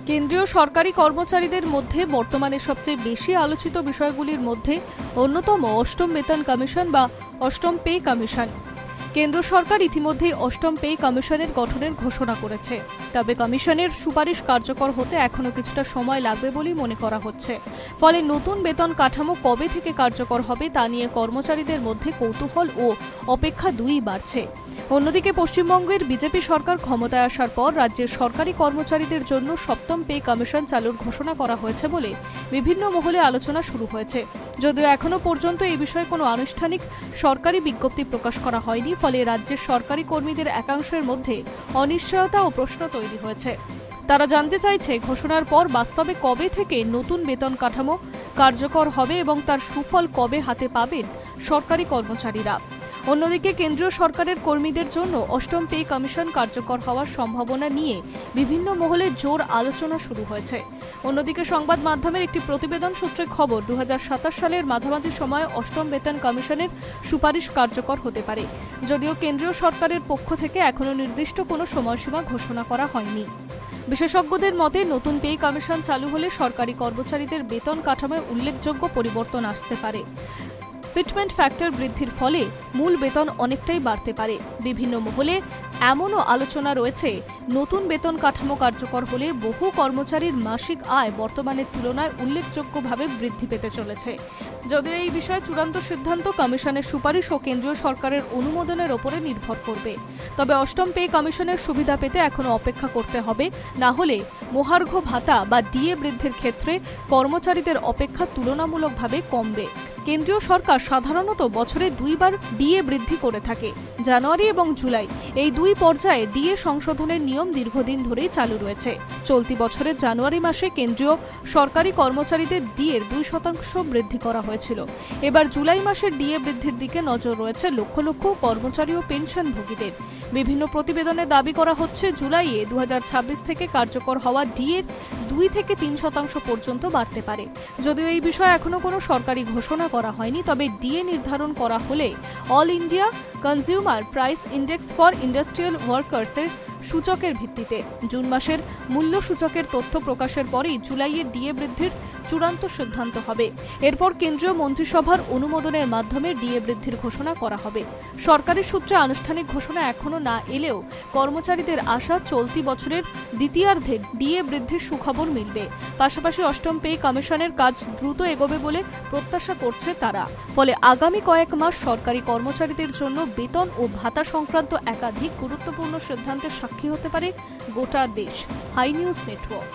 কেন্দ্রীয় সরকারি কর্মচারীদের মধ্যে বর্তমানে সবচেয়ে বেশি আলোচিত বিষয়গুলির মধ্যে অন্যতম অষ্টম বেতন কমিশন বা অষ্টম পে কমিশন। কেন্দ্র সরকার ইতিমধ্যেই অষ্টম পে কমিশনের গঠনের ঘোষণা করেছে, তবে কমিশনের সুপারিশ কার্যকর হতে এখনো কিছুটা সময় লাগবে বলেই মনে করা হচ্ছে। ফলে নতুন বেতন কাঠামো কবে থেকে কার্যকর হবে তা নিয়ে কর্মচারীদের মধ্যে কৌতূহল ও অপেক্ষা দুইই বাড়ছে। অন্যদিকে পশ্চিমবঙ্গের বিজেপি সরকার ক্ষমতায় আসার পর রাজ্যের সরকারি কর্মচারীদের জন্য সপ্তম পে কমিশন চালুর ঘোষণা করা হয়েছে বলে বিভিন্ন মহলে আলোচনা শুরু হয়েছে। যদিও এখনো পর্যন্ত এই বিষয়ে কোনো আনুষ্ঠানিক সরকারি বিজ্ঞপ্তি প্রকাশ করা হয়নি, ফলে রাজ্যের সরকারি কর্মীদের একাংশের মধ্যে অনিশ্চয়তা ও প্রশ্ন তৈরি হয়েছে। তারা জানতে চাইছে ঘোষণার পর বাস্তবে কবে থেকে নতুন বেতন কাঠামো কার্যকর হবে এবং তার সুফল কবে হাতে পাবেন সরকারি কর্মচারীরা। অন্যদিকে কেন্দ্রীয় সরকারের কর্মীদের জন্য অষ্টম পে কমিশন কার্যকর হওয়ার সম্ভাবনা নিয়ে বিভিন্ন মহলে জোর আলোচনা শুরু হয়েছে। অন্যদিকে সংবাদ মাধ্যমের একটি প্রতিবেদন সূত্রে খবর 2027 সালের মাঝামাঝি সময়ে অষ্টম বেতন কমিশনের সুপারিশ কার্যকর হতে পারে, যদিও কেন্দ্রীয় সরকারের পক্ষ থেকে এখনো নির্দিষ্ট কোনো সময়সীমা ঘোষণা করা হয়নি। বিশেষজ্ঞদের মতে নতুন পে কমিশন চালু হলে সরকারি কর্মচারীদের বেতন কাঠামোয় উল্লেখযোগ্য পরিবর্তন আসতে পারে। ফিটমেন্ট ফ্যাক্টর বৃদ্ধির ফলে মূল বেতন অনেকটাই বাড়তে পারে। বিভিন্ন মহলে এমনও আলোচনা রয়েছে, নতুন বেতন কাঠামো কার্যকর হলে বহু কর্মচারীর মাসিক আয় বর্তমানের তুলনায় উল্লেখযোগ্যভাবে বৃদ্ধি পেতে চলেছে। যদিও এই বিষয়ে চূড়ান্ত সিদ্ধান্ত কমিশনের সুপারিশ ও কেন্দ্রীয় সরকারের অনুমোদনের ওপরে নির্ভর করবে। তবে অষ্টম পে কমিশনের সুবিধা পেতে এখনো অপেক্ষা করতে হবে, না হলে মহার্ঘ ভাতা বা ডিএ বৃদ্ধির ক্ষেত্রে কর্মচারীদের অপেক্ষা তুলনামূলকভাবে কমবে। কেন্দ্রীয় সরকার সাধারণত বছরে দুইবার ডিএ বৃদ্ধি করে থাকে, জানুয়ারি এবং জুলাই। এই দুই পর্যায়ে ডিএ সংশোধনের নিয়ম দীর্ঘদিন ধরেই চালু রয়েছে। চলতি বছরের জানুয়ারি মাসে কেন্দ্রীয় সরকারি কর্মচারীদের ডিএর 2% বৃদ্ধি করা হয়েছিল। এবার জুলাই মাসের ডিএ বৃদ্ধির দিকে নজর রয়েছে লক্ষ লক্ষ কর্মচারী ও পেনশনভোগীদের। বিভিন্ন প্রতিবেদনে দাবি করা হচ্ছে জুলাইয়ে 2026 থেকে কার্যকর হওয়া ডিএর 2 থেকে 3% পর্যন্ত বাড়তে পারে। যদিও এই বিষয়ে এখনো কোনো সরকারি ঘোষণা করা হয়নি, তবে ডিএ নির্ধারণ করা হলে all India consumer price index for industrial ওয়ার্কার্সের সূচকের ভিত্তিতে জুন মাসের মূল্য সূচকের তথ্য প্রকাশের পরেই জুলাইয়ের ডিএ বৃদ্ধির চূড়ান্ত সিদ্ধান্ত হবে। এরপর কেন্দ্রীয় মন্ত্রিসভার অনুমোদনের মাধ্যমে ডিএ বৃদ্ধির ঘোষণা করা হবে। সরকারি সূত্রে আনুষ্ঠানিক ঘোষণা এখনো না এলেও কর্মচারীদের আশা চলতি বছরের দ্বিতীয়ার্ধে ডিএ বৃদ্ধির সুখবর মিলবে। পাশাপাশি অষ্টম পে কমিশনের কাজ দ্রুত এগোবে বলে প্রত্যাশা করছে তারা। ফলে আগামী কয়েক মাস সরকারি কর্মচারীদের জন্য বেতন ও ভাতা সংক্রান্ত একাধিক গুরুত্বপূর্ণ সিদ্ধান্তের সাক্ষী হতে পারে গোটা দেশ। Hi news network.